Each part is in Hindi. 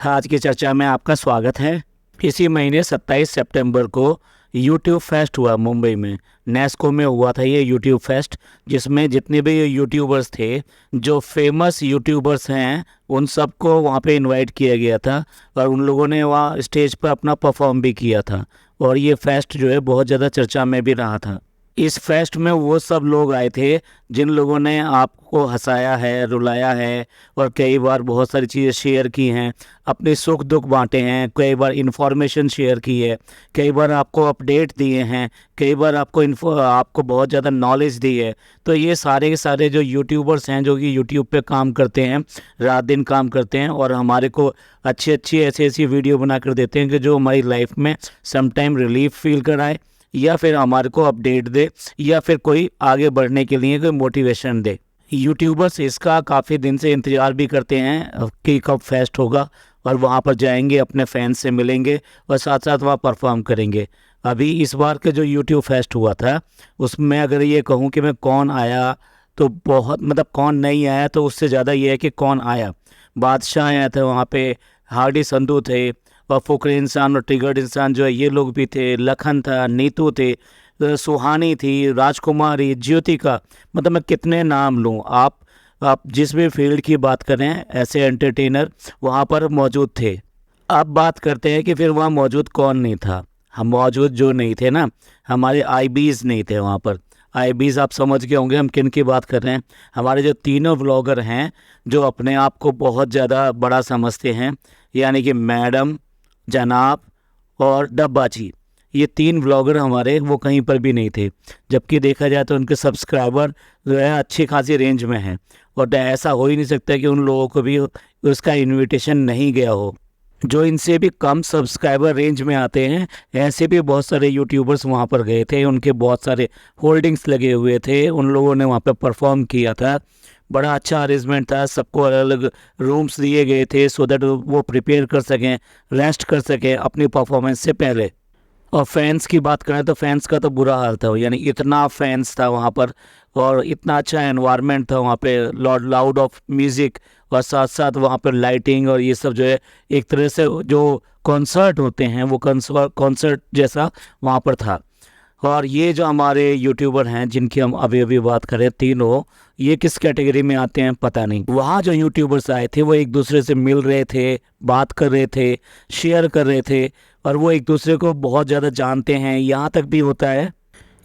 आज की चर्चा में आपका स्वागत है। इसी महीने 27 सितंबर को यूट्यूब फेस्ट हुआ मुंबई में। नेस्को में हुआ था ये यूट्यूब फेस्ट, जिसमें जितने भी यूट्यूबर्स थे, जो फेमस यूट्यूबर्स हैं, उन सबको वहाँ पे इनवाइट किया गया था और उन लोगों ने वहाँ स्टेज पर अपना परफॉर्म भी किया था। और ये फेस्ट जो है बहुत ज़्यादा चर्चा में भी रहा था। इस फेस्ट में वो सब लोग आए थे जिन लोगों ने आपको हंसाया है, रुलाया है और कई बार बहुत सारी चीज़ें शेयर की हैं, अपने सुख दुख बांटे हैं, कई बार इन्फॉर्मेशन शेयर की है, कई बार आपको अपडेट दिए हैं, कई बार आपको बहुत ज़्यादा नॉलेज दी है। तो ये सारे के सारे जो यूट्यूबर्स हैं, जो कि यूट्यूब पे काम करते हैं, रात दिन काम करते हैं और हमारे को अच्छी अच्छी ऐसी ऐसी वीडियो बना कर देते हैं कि जो हमारी लाइफ में समटाइम रिलीफ फील कराए, या फिर हमारे को अपडेट दे, या फिर कोई आगे बढ़ने के लिए कोई मोटिवेशन दे। यूट्यूबर्स इसका काफ़ी दिन से इंतज़ार भी करते हैं कि कब फेस्ट होगा और वहाँ पर जाएंगे, अपने फैंस से मिलेंगे और साथ साथ वहाँ परफॉर्म करेंगे। अभी इस बार के जो यूट्यूब फेस्ट हुआ था, उसमें अगर ये कहूँ कि मैं कौन आया, तो बहुत कौन नहीं आया, तो उससे ज़्यादा ये है कि कौन आया। बादशाह आया था वहाँ पे, हार्डी संधू थे, और फुकरे इंसान और ट्रिगर्ड इंसान जो है ये लोग भी थे, लखन था, नीतू थे, सुहानी थी, राजकुमारी, ज्योतिका, मैं कितने नाम लूँ। आप जिस भी फील्ड की बात करें, ऐसे एंटरटेनर वहाँ पर मौजूद थे। अब बात करते हैं कि फिर वहाँ मौजूद कौन नहीं था। हम मौजूद जो नहीं थे ना, हमारे आईबीज़ नहीं थे वहाँ पर। आईबीज़ आप समझ गए होंगे हम किन की बात कर रहे हैं। हमारे जो तीनों व्लॉगर हैं, जो अपने आप को बहुत ज़्यादा बड़ा समझते हैं, यानी कि मैडम, जनाब और डब्बाची, ये तीन व्लॉगर हमारे वो कहीं पर भी नहीं थे। जबकि देखा जाए तो उनके सब्सक्राइबर जो है अच्छी खासी रेंज में हैं, और ऐसा हो ही नहीं सकता कि उन लोगों को भी उसका इनविटेशन नहीं गया हो। जो इनसे भी कम सब्सक्राइबर रेंज में आते हैं, ऐसे भी बहुत सारे यूट्यूबर्स वहाँ पर गए थे, उनके बहुत सारे होल्डिंग्स लगे हुए थे, उन लोगों ने वहाँ पर परफॉर्म किया था। बड़ा अच्छा अरेंजमेंट था, सबको अलग अलग रूम्स दिए गए थे सो दैट वो प्रिपेयर कर सकें, रेस्ट कर सकें अपनी परफॉर्मेंस से पहले। और फैंस की बात करें तो फैंस का तो बुरा हाल था, यानी इतना फैंस था वहाँ पर, और इतना अच्छा एनवायरनमेंट था वहाँ पे, लाउड ऑफ म्यूज़िक, और साथ साथ वहाँ पर लाइटिंग और ये सब जो है, एक तरह से जो कॉन्सर्ट होते हैं वो कॉन्सर्ट जैसा वहाँ पर था। और ये जो हमारे यूट्यूबर हैं जिनकी हम अभी अभी बात करें, तीनों, ये किस कैटेगरी में आते हैं पता नहीं। वहाँ जो यूट्यूबर्स आए थे वो एक दूसरे से मिल रहे थे, बात कर रहे थे, शेयर कर रहे थे, और वो एक दूसरे को बहुत ज़्यादा जानते हैं। यहाँ तक भी होता है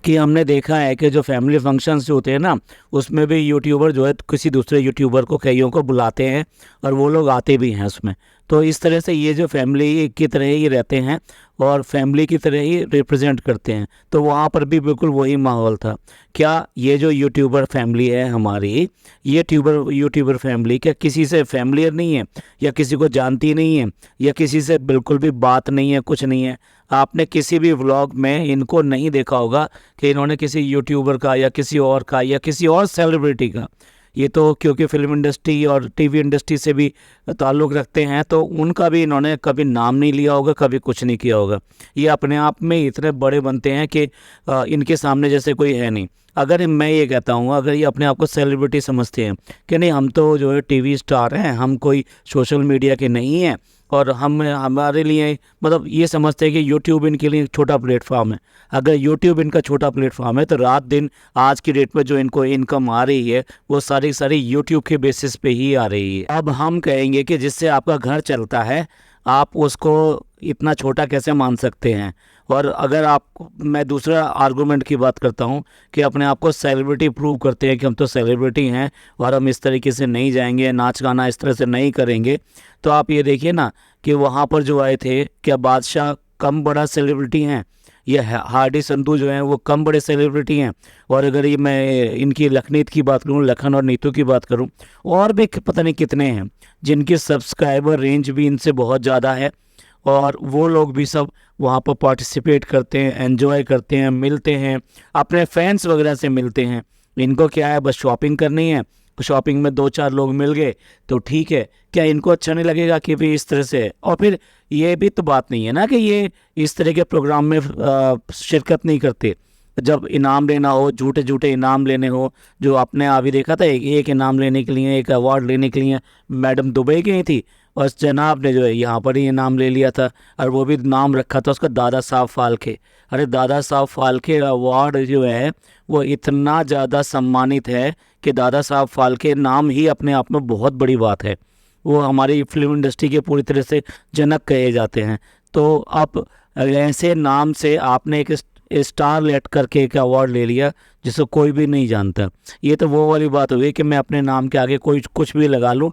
कि हमने देखा है कि जो फैमिली फंक्शंस जो होते हैं ना, उसमें भी यूट्यूबर जो है किसी दूसरे यूट्यूबर को, कईयों को बुलाते हैं और वो लोग आते भी हैं उसमें। तो इस तरह से ये जो फैमिली की तरह ही रहते हैं और फैमिली की तरह ही रिप्रेजेंट करते हैं। तो वहाँ पर भी बिल्कुल वही माहौल था। क्या ये जो यूट्यूबर फैमिली है हमारी, ये यूट्यूबर फैमिली क्या किसी से फैमिलियर नहीं है, या किसी को जानती नहीं है, या किसी से बिल्कुल भी बात नहीं है, कुछ नहीं है? आपने किसी भी व्लॉग में इनको नहीं देखा होगा कि इन्होंने किसी यूट्यूबर का या किसी और का या किसी और सेलिब्रिटी का, ये तो क्योंकि फिल्म इंडस्ट्री और टीवी इंडस्ट्री से भी ताल्लुक़ रखते हैं, तो उनका भी इन्होंने कभी नाम नहीं लिया होगा, कभी कुछ नहीं किया होगा। ये अपने आप में इतने बड़े बनते हैं कि इनके सामने जैसे कोई है नहीं। अगर मैं ये कहता हूँ, अगर ये अपने आप को सेलिब्रिटी समझते हैं कि नहीं हम तो जो है टीवी स्टार हैं, हम कोई सोशल मीडिया के नहीं हैं, और हम हमारे लिए ये समझते हैं कि यूट्यूब इनके लिए एक छोटा प्लेटफॉर्म है। अगर यूट्यूब इनका छोटा प्लेटफॉर्म है, तो रात दिन आज की डेट में जो इनको इनकम आ रही है वो सारी सारी यूट्यूब के बेसिस पे ही आ रही है। अब हम कहेंगे कि जिससे आपका घर चलता है, आप उसको इतना छोटा कैसे मान सकते हैं? और अगर मैं दूसरा आर्गूमेंट की बात करता हूँ कि अपने आप को सेलिब्रिटी प्रूव करते हैं कि हम तो सेलिब्रिटी हैं और हम इस तरीके से नहीं जाएंगे, नाच गाना इस तरह से नहीं करेंगे, तो आप ये देखिए ना कि वहाँ पर जो आए थे, क्या बादशाह कम बड़ा सेलिब्रिटी हैं? ये हार्डी संधू जो हैं वो कम बड़े सेलिब्रिटी हैं? और अगर ये मैं इनकी लखनीत की बात करूँ, लखन और नीतू की बात करूँ, और भी पता नहीं कितने हैं जिनकी सब्सक्राइबर रेंज भी इनसे बहुत ज़्यादा है, और वो लोग भी सब वहाँ पर पार्टिसिपेट करते हैं, एंजॉय करते हैं, मिलते हैं, अपने फैंस वगैरह से मिलते हैं। इनको क्या है, बस शॉपिंग करनी है, शॉपिंग में 2-4 लोग मिल गए तो ठीक है। क्या इनको अच्छा नहीं लगेगा कि भी इस तरह से? और फिर ये भी तो बात नहीं है ना कि ये इस तरह के प्रोग्राम में शिरकत नहीं करते। जब इनाम लेना हो, झूठे झूठे इनाम लेने हो, जो आपने अभी देखा था, एक इनाम लेने के लिए, एक अवार्ड लेने के लिए मैडम दुबई गई थी, और इस जनाब ने जो है यहाँ पर ही ये नाम ले लिया था, और वो भी नाम रखा था उसका दादा साहब फाल्के। अरे दादा साहब फाल्के अवार्ड जो है वो इतना ज़्यादा सम्मानित है कि दादा साहब फाल्के नाम ही अपने आप में बहुत बड़ी बात है। वो हमारी फिल्म इंडस्ट्री के पूरी तरह से जनक कहे जाते हैं। तो आप ऐसे नाम से आपने एक स्टारलेट करके एक अवार्ड ले लिया जिसको कोई भी नहीं जानता। ये तो वो वाली बात हो गई कि मैं अपने नाम के आगे कोई कुछ भी लगा लूँ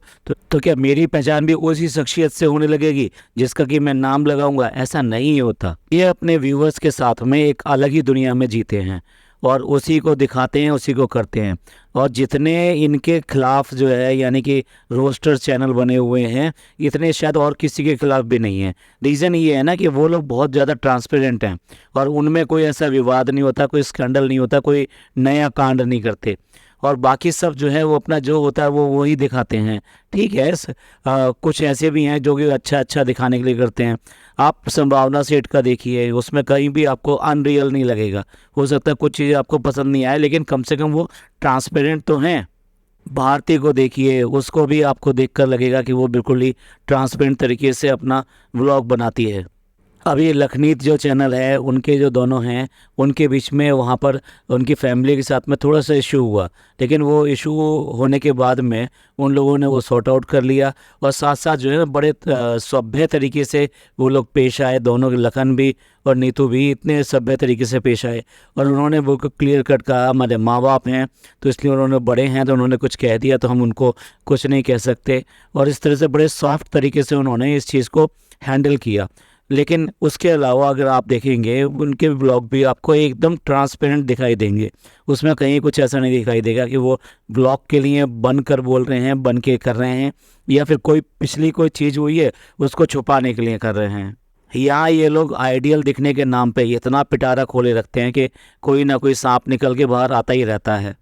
तो क्या मेरी पहचान भी उसी शख्सियत से होने लगेगी जिसका कि मैं नाम लगाऊंगा? ऐसा नहीं होता। ये अपने व्यूवर्स के साथ में एक अलग ही दुनिया में जीते हैं और उसी को दिखाते हैं, उसी को करते हैं। और जितने इनके खिलाफ जो है यानी कि रोस्टर चैनल बने हुए हैं, इतने शायद और किसी के खिलाफ भी नहीं है। रीज़न ये है ना कि वो लोग बहुत ज़्यादा ट्रांसपेरेंट हैं और उनमें कोई ऐसा विवाद नहीं होता, कोई स्कैंडल नहीं होता, कोई नया कांड नहीं करते। और बाकी सब जो है वो अपना जो होता है वो वही दिखाते हैं। ठीक है, कुछ ऐसे भी हैं जो कि अच्छा दिखाने के लिए करते हैं। आप संभावना सेठ का देखिए, उसमें कहीं भी आपको अनरियल नहीं लगेगा। हो सकता है कुछ चीज़ें आपको पसंद नहीं आए, लेकिन कम से कम वो ट्रांसपेरेंट तो हैं। भारती को देखिए, उसको भी आपको देखकर लगेगा कि वो बिल्कुल ही ट्रांसपेरेंट तरीके से अपना व्लॉग बनाती है। अभी लखनीत जो चैनल है, उनके जो दोनों हैं, उनके बीच में वहाँ पर उनकी फैमिली के साथ में थोड़ा सा इशू हुआ, लेकिन वो इशू होने के बाद में उन लोगों ने वो सॉर्ट आउट कर लिया और साथ साथ जो है ना बड़े सभ्य तरीके से वो लोग पेश आए। दोनों, लखन भी और नीतू भी इतने सभ्य तरीके से पेश आए और उन्होंने वो क्लियर कट कहा हमारे माँ बाप हैं तो इसलिए उन्होंने बड़े हैं तो उन्होंने कुछ कह दिया तो हम उनको कुछ नहीं कह सकते। और इस तरह से बड़े सॉफ्ट तरीके से उन्होंने इस चीज़ को हैंडल किया। लेकिन उसके अलावा अगर आप देखेंगे उनके ब्लॉग भी आपको एकदम ट्रांसपेरेंट दिखाई देंगे। उसमें कहीं कुछ ऐसा नहीं दिखाई देगा कि वो ब्लॉग के लिए बनकर बोल रहे हैं, बन के कर रहे हैं, या फिर कोई पिछली कोई चीज़ हुई है उसको छुपाने के लिए कर रहे हैं। यहाँ ये लोग आइडियल दिखने के नाम पे इतना पिटारा खोले रखते हैं कि कोई ना कोई सांप निकल के बाहर आता ही रहता है।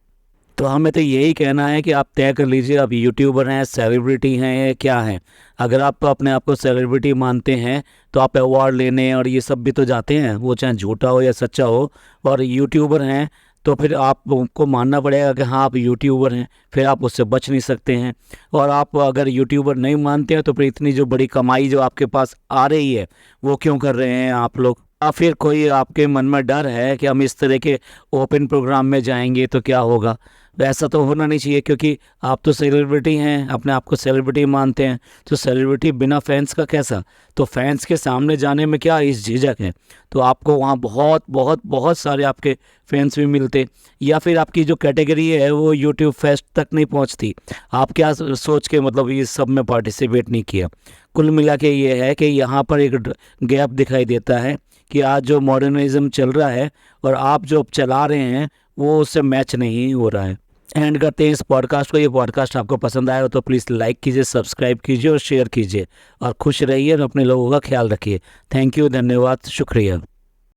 तो हमें तो यही कहना है कि आप तय कर लीजिए, आप यूट्यूबर हैं, सेलिब्रिटी हैं या क्या हैं। अगर आप अपने आप को सेलिब्रिटी मानते हैं तो आप अवार्ड लेने और ये सब भी तो जाते हैं, वो चाहे झूठा हो या सच्चा हो। और यूट्यूबर हैं तो फिर आपको मानना पड़ेगा कि हाँ आप यूट्यूबर हैं, फिर आप उससे बच नहीं सकते हैं। और आप अगर यूट्यूबर नहीं मानते हैं तो फिर इतनी जो बड़ी कमाई जो आपके पास आ रही है वो क्यों कर रहे हैं आप लोग? या फिर कोई आपके मन में डर है कि हम इस तरह के ओपन प्रोग्राम में जाएंगे तो क्या होगा? वैसा तो होना नहीं चाहिए, क्योंकि आप तो सेलिब्रिटी हैं, अपने आप को सेलिब्रिटी मानते हैं। तो सेलिब्रिटी बिना फैंस का कैसा? तो फैंस के सामने जाने में क्या इस झिझक है? तो आपको वहाँ बहुत बहुत बहुत सारे आपके फैंस भी मिलते, या फिर आपकी जो कैटेगरी है वो यूट्यूब फेस्ट तक नहीं पहुँचती। आप क्या सोच के मतलब ये सब में पार्टिसिपेट नहीं किया? कुल मिला के ये है कि यहाँ पर एक गैप दिखाई देता है कि आज जो मॉडर्निज्म चल रहा है और आप जो चला रहे हैं वो उससे मैच नहीं हो रहा है। एंड करते हैं इस पॉडकास्ट को। ये पॉडकास्ट आपको पसंद आया हो तो प्लीज़ लाइक कीजिए, सब्सक्राइब कीजिए और शेयर कीजिए, और खुश रहिए और अपने लोगों का ख्याल रखिए। थैंक यू, धन्यवाद, शुक्रिया।